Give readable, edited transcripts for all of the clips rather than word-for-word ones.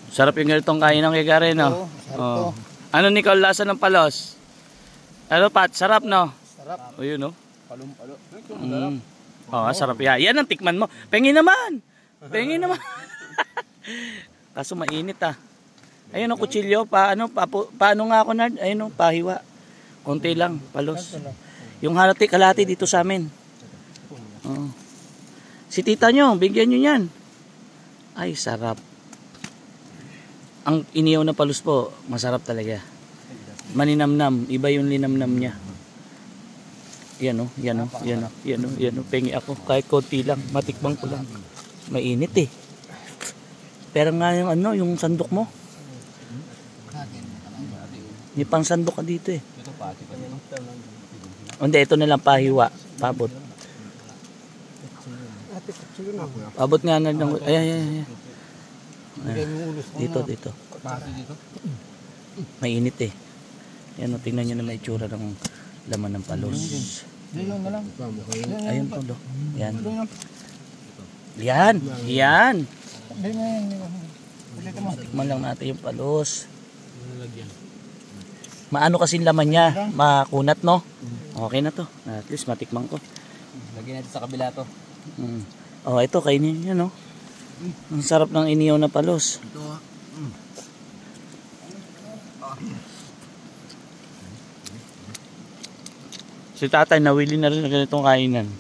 Sarap yung ganitong kainan kay Karen, no? Oh. Ano, Nicole, lasa ng palos? Ano, Pat? Sarap, no? Sarap. O, yun, no? Palum-palo. Oh, sarap yan. Yan ang tikman mo. Pengi naman. Pengi naman. Kaso mainit, ah. Ayun, no, kutsilyo. Paano nga ako, Nard? Ayun, no, pahiwa. Konti lang, palos. Yung kalahati dito sa amin. Oh. Si tita nyo, bigyan nyo yan. Ay, sarap. Ang iniyaw na palos po, masarap talaga. Maninamnam, iba yung linamnam niya. Yan o, yan o, yan o, yan o, yan o. Pengi ako, kahit konti lang, matikbang ko lang. Mainit eh. Pero nga yung ano, yung sandok mo. May pang sandok ka dito eh. Hindi, ito na lang pahiwa, pabot. Pabot nga na lang. Ay. Dito. Mainit eh. Yan o, tingnan nyo na may itsura ng laman ng palos. Ayun po, do. Yan. Yan. Tikman lang natin yung palos. Maano kasing laman niya? Makunat, no? Okay na to. At least matikman ko. Lagyan natin sa kabila to. Oh, ito kainin niyo, no? Ang sarap ng iniyaw na palos. Ito. Si tatay nawili na rin ng ganitong kainan.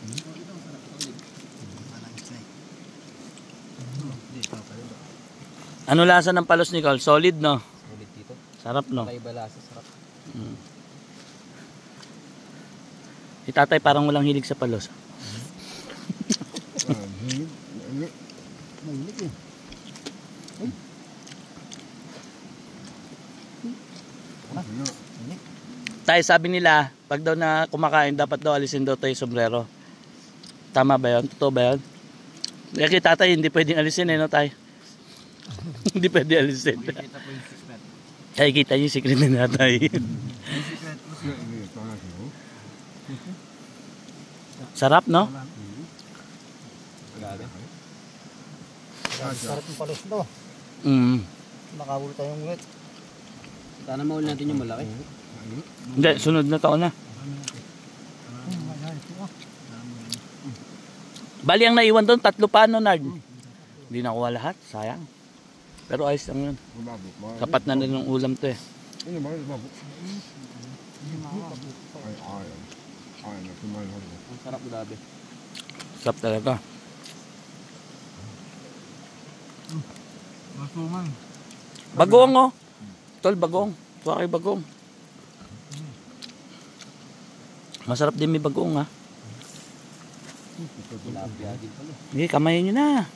Ano lasa ng palos, Nicole? Solid, no? Solid dito. Sarap, no? Iba lasa, sarap. Si tatay parang walang hilig sa palos. Tay, sabi nila, pag daw na kumakain, dapat daw alisin daw tayo yung sombrero. Tama ba yun? Totoo ba yun? Kaya kay tatay, hindi pwedeng alisin eh, no, tay? Hindi pwede alisin. Kaya kita yung secret na natay. Sarap, no? Sarap ng palos to. Nakabul tayong ulit. Sana maul natin yung malaki. Hindi, sunod na taon na. Bali ang naiwan doon, 3 pa, no, Nard? Hindi nakuha lahat, sayang. Pero ayos lang yun. Sapat na rin ng ulam to eh. Ang sarap grabe. Sarap talaga. Bagong, oh. Tol, bagong. Tuwa kayo bagong. Masarap din may bagong, ha. Hindi, kamayin nyo na.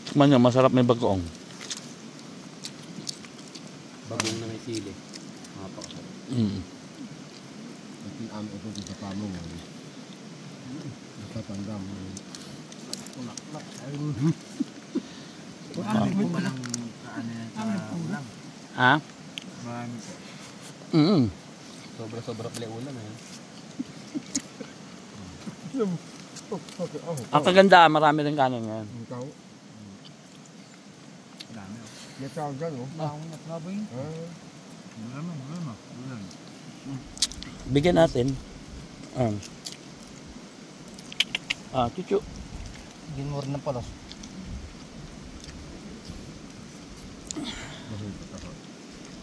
Tikman nyo, masarap may bagong. Bagong na may sili. Napakasarap. Ha? Sobra-sobra pala ulam eh. Ang kagandaan, marami rin kanin ngayon. Bigyan natin. Chuchu. Bigyan mo rin ng palos.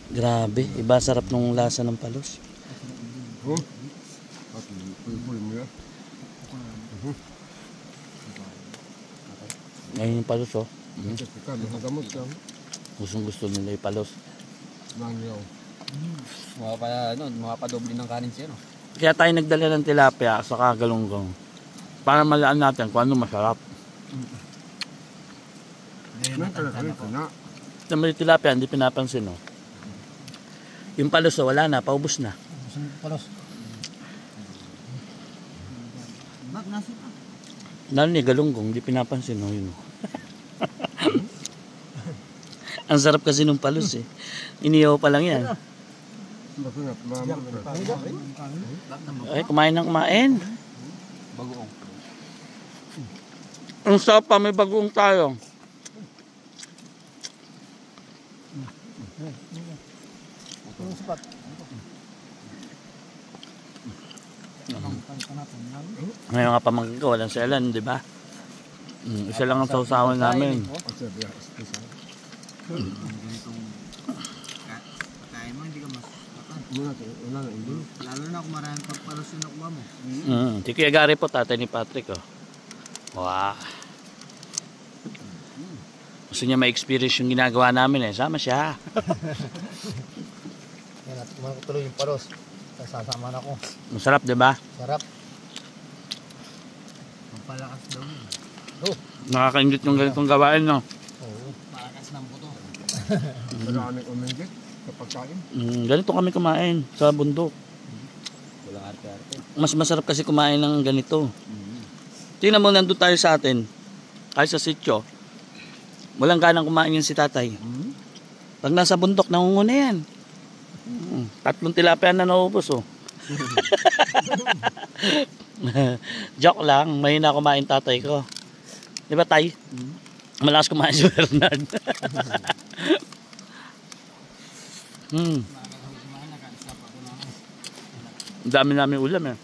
Grabe, iba sarap nung lasa ng palos. Ngayon yung palos, oh. Gustong-gusto nila yung palos. Makapadoble ng kanin siya, no? Kaya tayo nagdala ng tilapia sa kagalunggong para malaan natin kung ano masarap. Naman yung tilapia, hindi pinapansin, no? Yung palos, wala na, paubos na. Palos. Lalo ni galunggong, hindi pinapansin, no? Yun. Ang sarap kasi nung palos, eh. Iniyaw pa lang yan. Masarap. Ay, kumain ng kumain. Bagoong. Ang sarap pa, may bagoong tayo. Ngayon nga pamangkin ko, walang selan, di ba? Isa lang ang sausawan namin. Pagkain mo, hindi ka mas... Lalo na kung maraming pagparos yung nakuha mo. Si Kuya Gary po, tatay ni Patrick. Oh. Wow. Gusto niya ma-experience yung ginagawa namin eh. Sama siya. Yan, at kumano ko tuloy yung paros. Sasama na ako. Masarap, di ba? Sarap. Magpalakas daw yun. Nakakaingit yung ganitong gawain, no? Oo. Palakas ng buto. Maraming umingit sa pagkain. Ganito kami kumain sa bundok. Walang arte-arte. Mas masarap kasi kumain ng ganito. Tingnan mo, nandun tayo sa atin. Kahit sa sityo. Walang ganang kumain yan si tatay. Pag nasa bundok, nangunguna yan. 3 tilapia na naubos, oh. Joke lang, mahina kumain tatay ko. Di ba, tay? Malakas kumain si Bernard. Ang dami namin ulam, eh.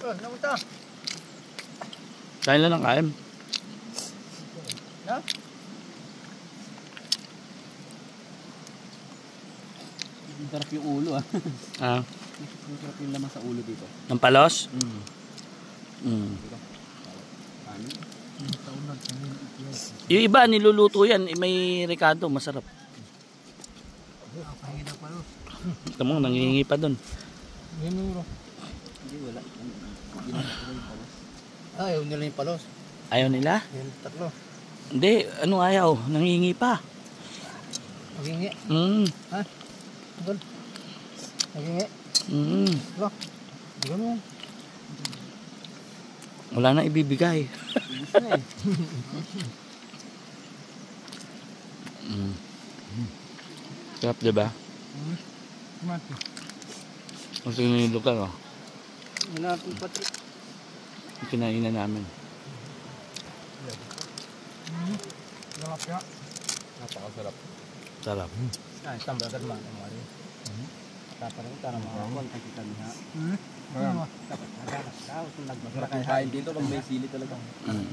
Namunta. Kain lang ng kain. Ang sarap yung ulo, ah. Ah, Ang sarap yung laman sa ulo dito. ng palos? Yung iba, niluluto yan. May ricado, masarap. Pahingi ng paros. Ito mo, nangihingi pa dun. Hindi, wala. Ayaw nila yung palos. Ayaw nila? Yung tatlo. Hindi, ano ayaw? Nangihingi pa. Magingi. Ha? Doon. Magingi. Wala. Gano'n. Wala na ibibigay. Ibig na eh. Sarap, diba? Kasi yung lugar, oh. Wala natin pati. Yung kinainan namin. Napakasarap. Sarap. Ay, tambal agad man. Taparang tarang mga kwan kasi kami ha. Dapat nagagakas daw. Masarap yung kain dito pag may sili talaga. Mm.